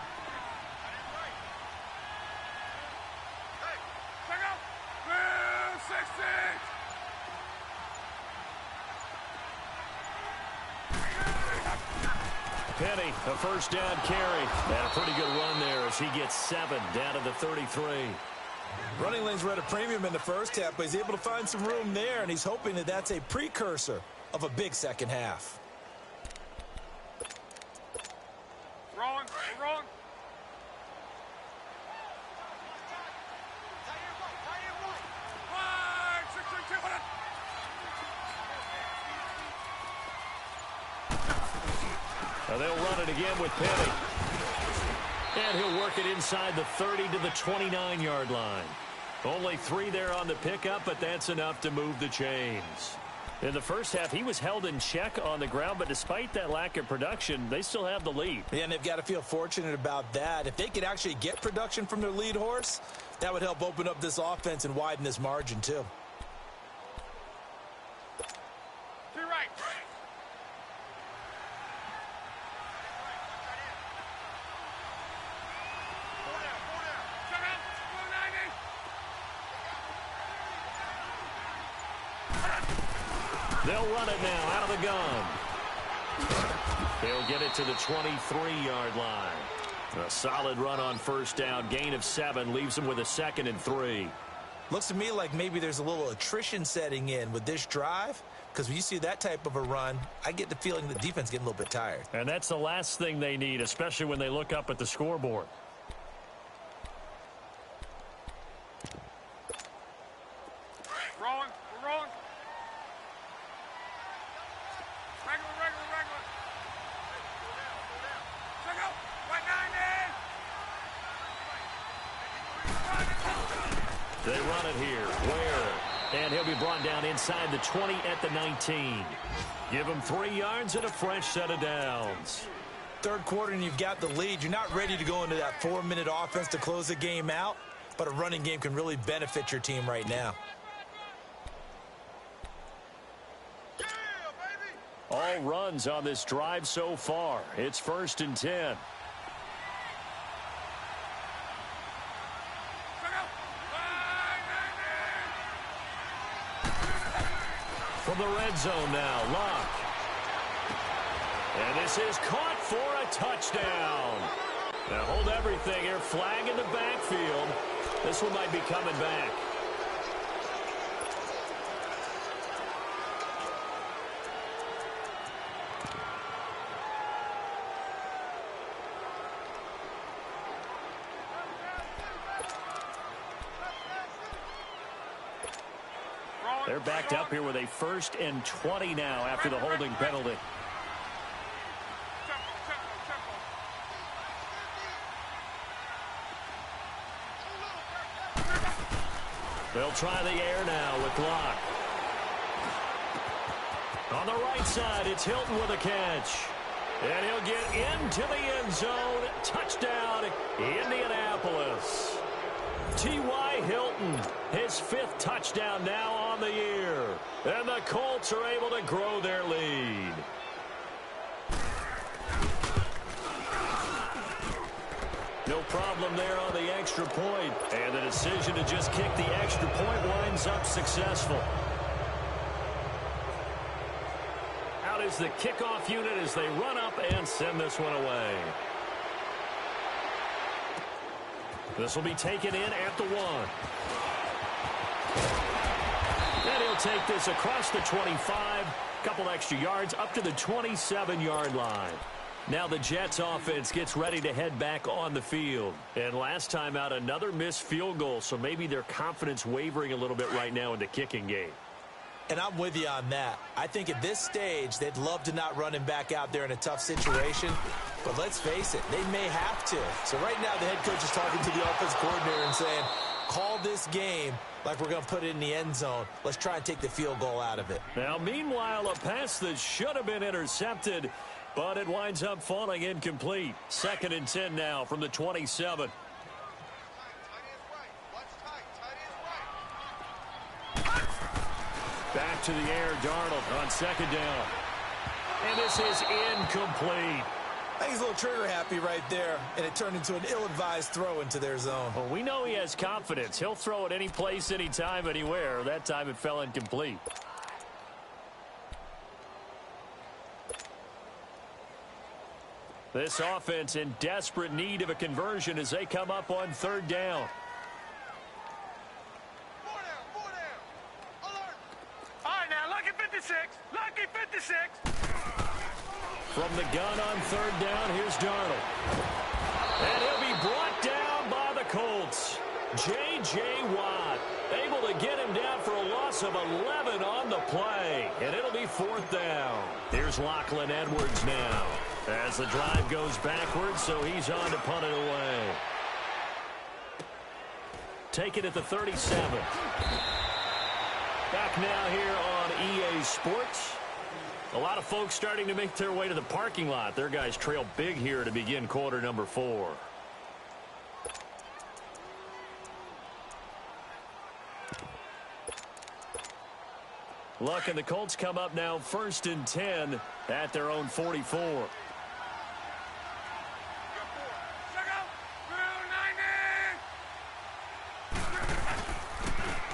Penny, a first down carry. And a pretty good run there as he gets 7 down to the 33. Running lanes were at a premium in the first half, but he's able to find some room there, and he's hoping that that's a precursor of a big second half. Wrong. They'll run it again with Penny. And he'll work it inside the 30 to the 29-yard line. Only 3 there on the pickup, but that's enough to move the chains. In the first half, he was held in check on the ground, but despite that lack of production, they still have the lead. Yeah, and they've got to feel fortunate about that. If they could actually get production from their lead horse, that would help open up this offense and widen this margin, too. To your right. They'll run it now out of the gun. They'll get it to the 23-yard line. A solid run on first down. Gain of 7 leaves them with a 2nd and 3. Looks to me like maybe there's a little attrition setting in with this drive, because when you see that type of a run, I get the feeling the defense getting a little bit tired. And that's the last thing they need, especially when they look up at the scoreboard. Wrong. Regular. Check out. Right 90. They run it here. Ware. And he'll be brought down inside the 20 at the 19. Give him 3 yards and a fresh set of downs. Third quarter and you've got the lead. You're not ready to go into that 4-minute offense to close the game out, but a running game can really benefit your team right now. All runs on this drive so far. It's 1st and 10. From the red zone now, Locke. And this is caught for a touchdown. Now hold everything here. Flag in the backfield. This one might be coming back. They're backed up here with a 1st and 20 now after the holding penalty. They'll try the air now with Locke. On the right side, it's Hilton with a catch. And he'll get into the end zone. Touchdown, Indianapolis. T.Y. Hilton, his 5th touchdown now on the year. And the Colts are able to grow their lead. No problem there on the extra point. And the decision to just kick the extra point winds up successful. Out is the kickoff unit as they run up and send this one away. This will be taken in at the 1. And he'll take this across the 25. Couple extra yards up to the 27-yard line. Now the Jets offense gets ready to head back on the field. And last time out, another missed field goal, so maybe their confidence wavering a little bit right now in the kicking game. And I'm with you on that. I think at this stage, they'd love to not run him back out there in a tough situation. But let's face it, they may have to. So right now, the head coach is talking to the offensive coordinator and saying, call this game like we're going to put it in the end zone. Let's try and take the field goal out of it. Now, meanwhile, a pass that should have been intercepted, but it winds up falling incomplete. 2nd and 10 now from the 27. Back to the air, Darnold on 2nd down. And this is incomplete. I think he's a little trigger happy right there, and it turned into an ill-advised throw into their zone. Well, we know he has confidence. He'll throw it any place, anytime, anywhere. That time it fell incomplete. This offense in desperate need of a conversion as they come up on 3rd down. All right, now, lucky 56. Lucky 56. From the gun on 3rd down, here's Darnold. And he'll be brought down by the Colts. J.J. Watt able to get him down for a loss of 11 on the play. And it'll be 4th down. Here's Lachlan Edwards now as the drive goes backwards, so he's on to punt it away. Take it at the 37. Back now here on EA Sports. A lot of folks starting to make their way to the parking lot. Their guys trail big here to begin quarter number 4. Luck and the Colts come up now 1st and 10 at their own 44.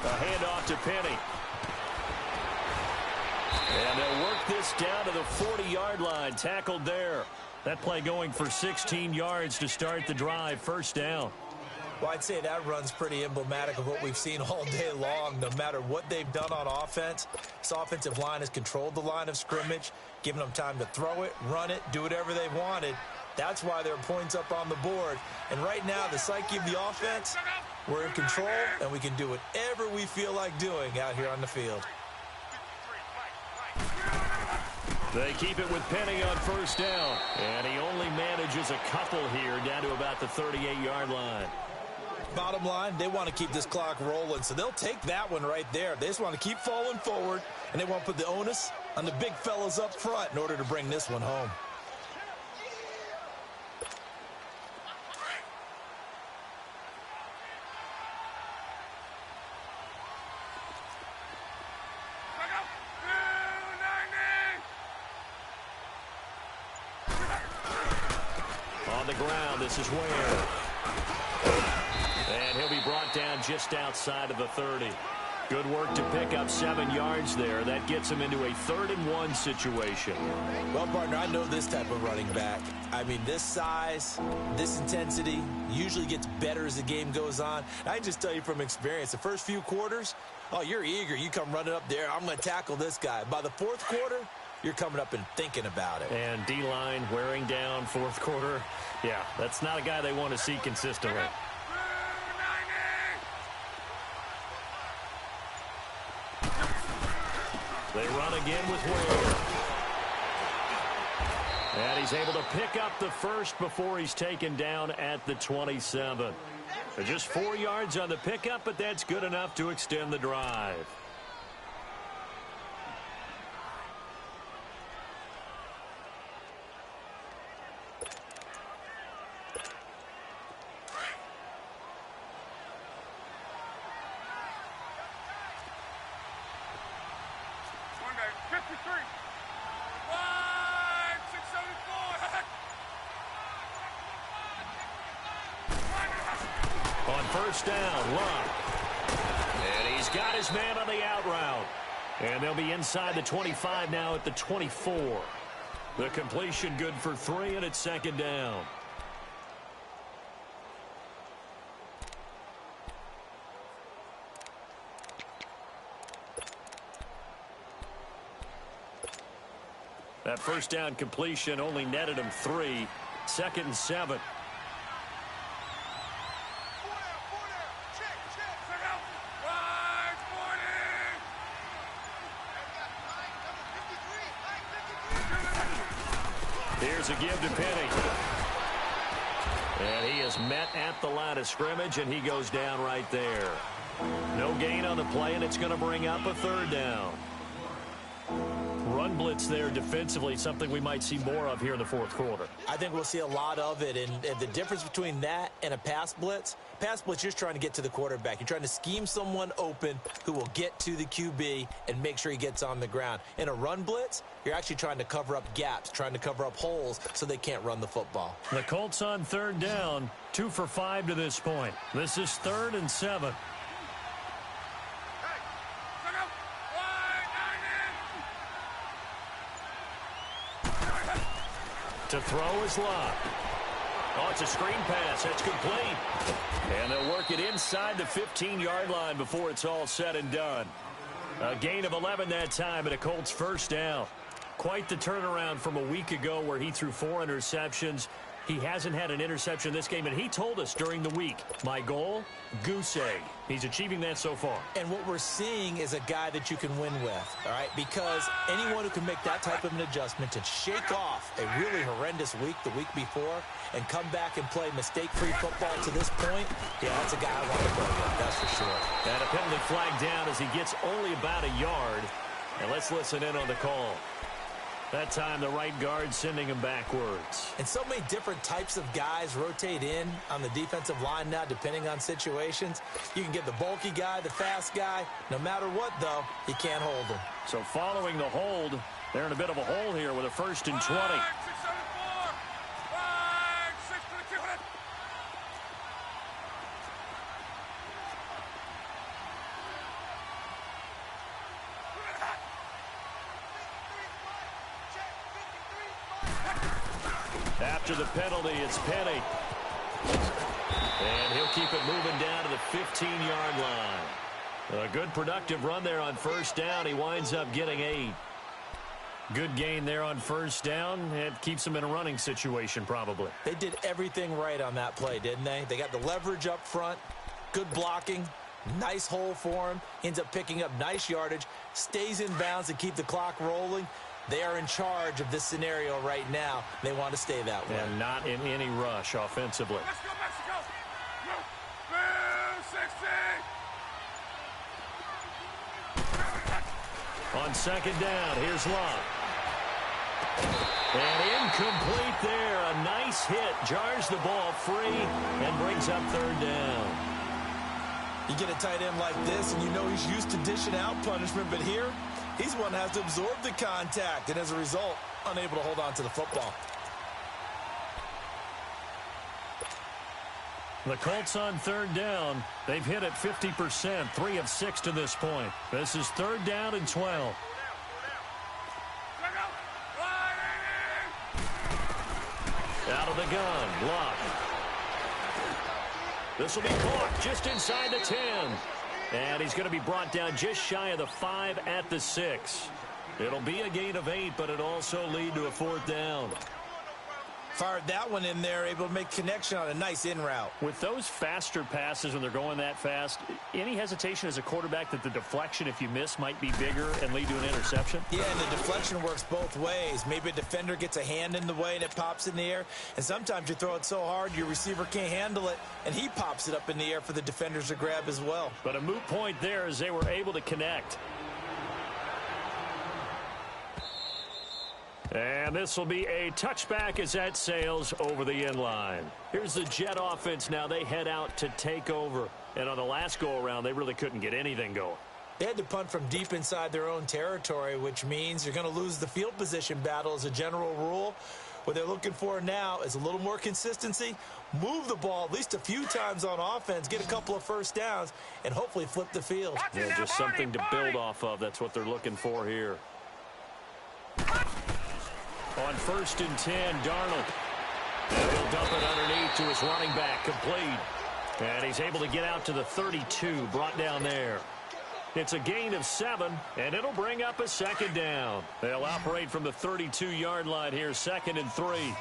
A handoff to Penny. And they'll work this down to the 40-yard line. Tackled there. That play going for 16 yards to start the drive. 1st down. Well, I'd say that run's pretty emblematic of what we've seen all day long. No matter what they've done on offense, this offensive line has controlled the line of scrimmage, giving them time to throw it, run it, do whatever they wanted. That's why there are points up on the board. And right now, the psyche of the offense, we're in control, and we can do whatever we feel like doing out here on the field. They keep it with Penny on 1st down. And he only manages a couple here down to about the 38-yard line. Bottom line, they want to keep this clock rolling, so they'll take that one right there. They just want to keep falling forward, and they want to put the onus on the big fellas up front in order to bring this one home. On the ground, this is Ware. And he'll be brought down just outside of the 30. Good work to pick up 7 yards there. That gets him into a 3rd and 1 situation. Well, partner, I know this type of running back. I mean, this size, this intensity usually gets better as the game goes on. I just tell you from experience, the first few quarters, oh, you're eager. You come running up there. I'm going to tackle this guy. By the 4th quarter, you're coming up and thinking about it. And D-line wearing down 4th quarter. Yeah, that's not a guy they want to see consistently. They run again with Ware. And he's able to pick up the 1st before he's taken down at the 27. So just 4 yards on the pickup, but that's good enough to extend the drive. On 1st down, Luck. And he's got his man on the out route. And they'll be inside the 25 now at the 24. The completion good for 3, and it's 2nd down. That 1st down completion only netted him 3. 2nd and 7. Here's a give to Penny. And he is met at the line of scrimmage, and he goes down right there. No gain on the play, and it's going to bring up a third down. Run blitz there defensively, something we might see more of here in the fourth quarter. I think we'll see a lot of it, and the difference between that and a pass blitz, you're just trying to get to the quarterback. You're trying to scheme someone open who will get to the QB and make sure he gets on the ground. In a run blitz, you're actually trying to cover up gaps, trying to cover up holes so they can't run the football. The Colts on third down, 2 for 5 to this point. This is 3rd and 7. To throw is Locke. Oh, it's a screen pass. That's complete. And they'll work it inside the 15-yard line before it's all said and done. A gain of 11 that time and a Colts first down. Quite the turnaround from a week ago where he threw 4 interceptions. He hasn't had an interception this game, and he told us during the week, my goal, goose egg. He's achieving that so far. And what we're seeing is a guy that you can win with, all right? Because anyone who can make that type of an adjustment to shake off a really horrendous week the week before and come back and play mistake-free football to this point, yeah, that's a guy I want to play with, that's for sure. And a penalty flag down as he gets only about a yard. And let's listen in on the call. That time, the right guard sending him backwards. And so many different types of guys rotate in on the defensive line now, depending on situations. You can get the bulky guy, the fast guy. No matter what, though, you can't hold him. So following the hold, they're in a bit of a hole here with a 1st and 20. After the penalty, it's Penny. And he'll keep it moving down to the 15-yard line. A good productive run there on first down. He winds up getting 8. Good gain there on first down. It keeps him in a running situation probably. They did everything right on that play, didn't they? They got the leverage up front, good blocking, nice hole for him. Ends up picking up nice yardage, stays in bounds to keep the clock rolling. They are in charge of this scenario right now. They want to stay that way. And not in any rush offensively. Let's go, Mexico! Move 60! On second down, here's Locke. And incomplete there. A nice hit. Jars the ball free and brings up third down. You get a tight end like this, and you know he's used to dishing out punishment, but here, he's one that has to absorb the contact, and as a result, unable to hold on to the football. The Colts on third down. They've hit it 50%, 3 of 6 to this point. This is 3rd down and 12. Out of the gun, Locke. This will be caught just inside the 10. And he's going to be brought down just shy of the 5 at the 6. It'll be a gain of 8, but it'll also lead to a 4th down. Fired that one in there, able to make connection on a nice in route. With those faster passes when they're going that fast, any hesitation as a quarterback that the deflection, if you miss, might be bigger and lead to an interception? Yeah, and the deflection works both ways. Maybe a defender gets a hand in the way and it pops in the air. And sometimes you throw it so hard your receiver can't handle it, and he pops it up in the air for the defenders to grab as well. But a moot point there as they were able to connect. And this will be a touchback as that sails over the end line. Here's the Jet offense now. They head out to take over. And on the last go-around, they really couldn't get anything going. They had to punt from deep inside their own territory, which means you're going to lose the field position battle as a general rule. What they're looking for now is a little more consistency, move the ball at least a few times on offense, get a couple of first downs, and hopefully flip the field. Yeah, just something to build off of. That's what they're looking for here. On 1st and 10, Darnold. And he'll dump it underneath to his running back, complete. And he's able to get out to the 32, brought down there. It's a gain of 7, and it'll bring up a 2nd down. They'll operate from the 32-yard line here, 2nd and 3.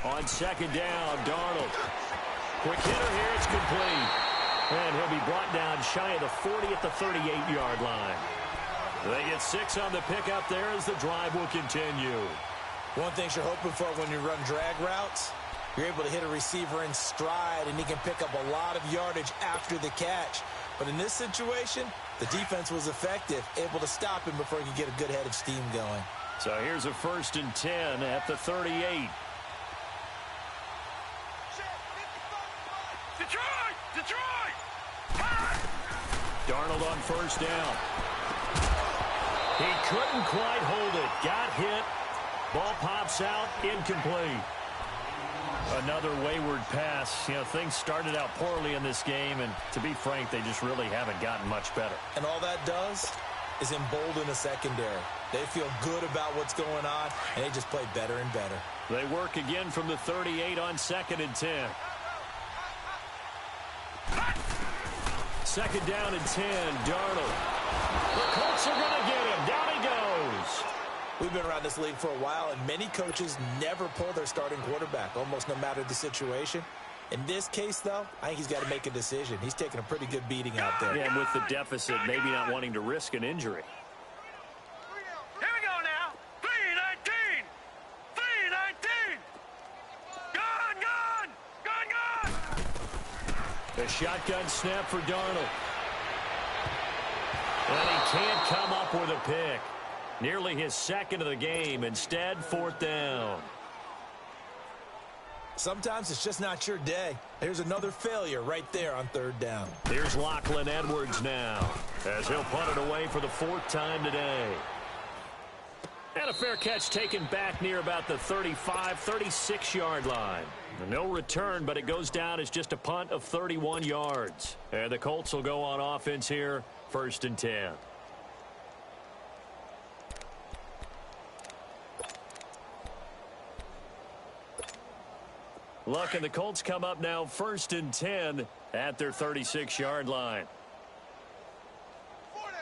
On 2nd down, Darnold. Quick hitter here, it's complete. And he'll be brought down shy of the 40 at the 38-yard line. They get 6 on the pickup there as the drive will continue. One thing you're hoping for when you run drag routes, You're able to hit a receiver in stride, and he can pick up a lot of yardage after the catch. But in this situation, the defense was effective, able to stop him before he could get a good head of steam going. So here's a 1st and 10 at the 38. Detroit! Detroit! Darnold on 1st down. He couldn't quite hold it. Got hit. Ball pops out. Incomplete. Another wayward pass. You know, things started out poorly in this game, and to be frank, they just really haven't gotten much better. And all that does is embolden the secondary. They feel good about what's going on, and they just play better and better. They work again from the 38 on 2nd and 10. 2nd down and 10, Darnold. The Colts are going to get him. Down he goes. We've been around this league for a while, and many coaches never pull their starting quarterback, almost no matter the situation. In this case, though, I think he's got to make a decision. He's taking a pretty good beating out there. Yeah, and with the deficit, maybe not wanting to risk an injury. Here we go now. 3-19. 3-19. Gone. The shotgun snap for Darnold. And he can't come up with a pick. Nearly his 2nd of the game. Instead, 4th down. Sometimes it's just not your day. There's another failure right there on 3rd down. Here's Lachlan Edwards now, as he'll punt it away for the 4th time today. And a fair catch taken back near about the 35, 36-yard line. No return, but it goes down as just a punt of 31 yards. And the Colts will go on offense here, 1st and 10. Look, and the Colts come up now 1st and 10 at their 36-yard line. 4 down.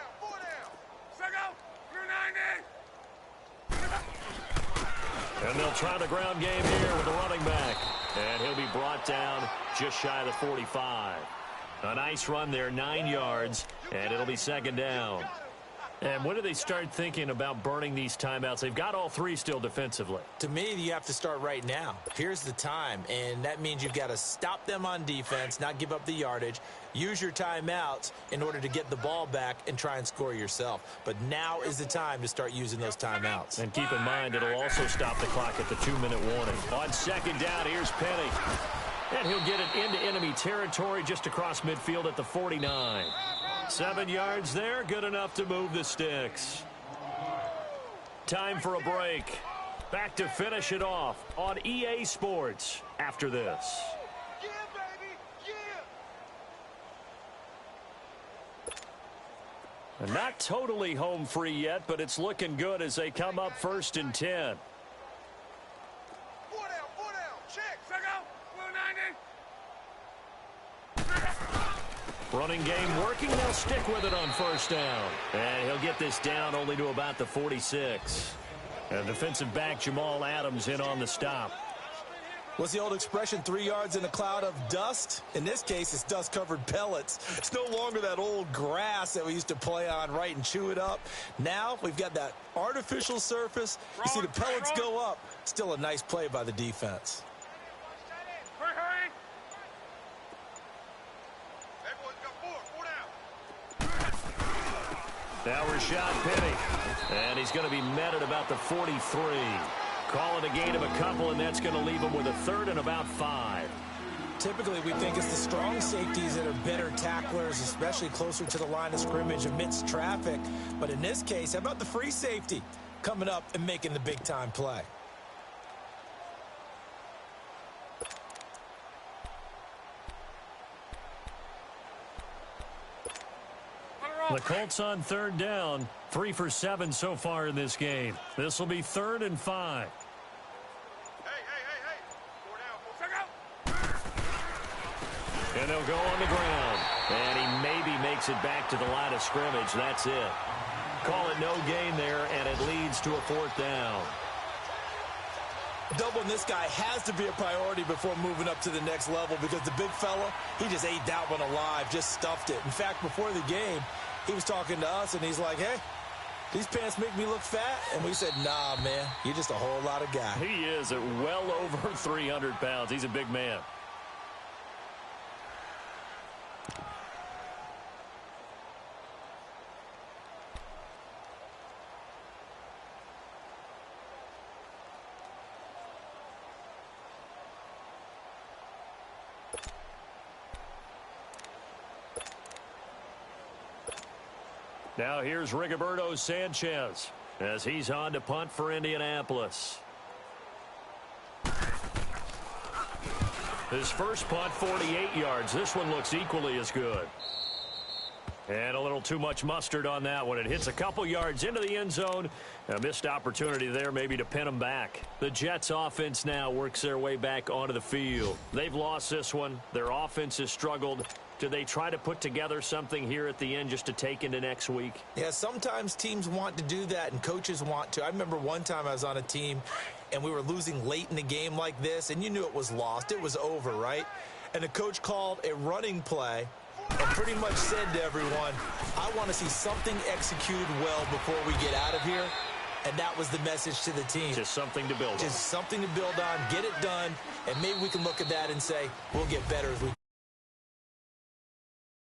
Second. 3-90. And they'll try the ground game here with the running back. And he'll be brought down just shy of the 45. A nice run there, 9 yards, and it'll be 2nd down. And when do they start thinking about burning these timeouts? They've got all 3 still defensively. To me, you have to start right now. Here's the time, and that means you've got to stop them on defense, not give up the yardage, use your timeouts in order to get the ball back and try and score yourself. But now is the time to start using those timeouts. And keep in mind, it'll also stop the clock at the 2-minute warning. On 2nd down, here's Penny. And he'll get it into enemy territory just across midfield at the 49. 7 yards there, good enough to move the sticks. Time for a break. Back to finish it off on EA Sports after this. Yeah, baby. Yeah. And not totally home free yet, but it's looking good as they come up 1st and 10. 4 down. Check. Second. 4-90. Running game working. They'll stick with it on 1st down. And he'll get this down only to about the 46. And defensive back Jamal Adams in on the stop. What's the old expression, 3 yards in a cloud of dust? In this case, it's dust-covered pellets. It's no longer that old grass that we used to play on, right, and chew it up. Now we've got that artificial surface. You see the pellets go up. Still a nice play by the defense. Hurry. Everyone's got 4 down. Now Rashad Penny. And he's going to be met at about the 43. Call it a gain of a couple, and that's going to leave him with a 3rd and about 5. Typically, we think it's the strong safeties that are better tacklers, especially closer to the line of scrimmage amidst traffic. But in this case, how about the free safety coming up and making the big-time play? The Colts on 3rd down, 3 for 7 so far in this game. This will be 3rd and 5. Hey. 4 down. Second. And they'll go on the ground. And he maybe makes it back to the line of scrimmage. That's it. Call it no gain there, and it leads to a 4th down. Doubling this guy has to be a priority before moving up to the next level, because the big fella, he just ate that one alive, just stuffed it. In fact, before the game, he was talking to us, and he's like, hey, These pants make me look fat. And we said, nah, man, you're just a whole lot of guy. He is at well over 300 pounds. He's a big man. Now here's Rigoberto Sanchez as he's on to punt for Indianapolis. His first punt, 48 yards. This one looks equally as good. And a little too much mustard on that one. It hits a couple yards into the end zone. A missed opportunity there maybe to pin him back. The Jets offense now works their way back onto the field. They've lost this one. Their offense has struggled. Do they try to put together something here at the end just to take into next week? Yeah, sometimes teams want to do that and coaches want to. I remember one time I was on a team and we were losing late in the game like this, and you knew it was lost. It was over, right? And the coach called a running play and pretty much said to everyone, I want to see something executed well before we get out of here. And that was the message to the team. Just something to build on. Just something to build on, get it done, and maybe we can look at that and say, we'll get better as we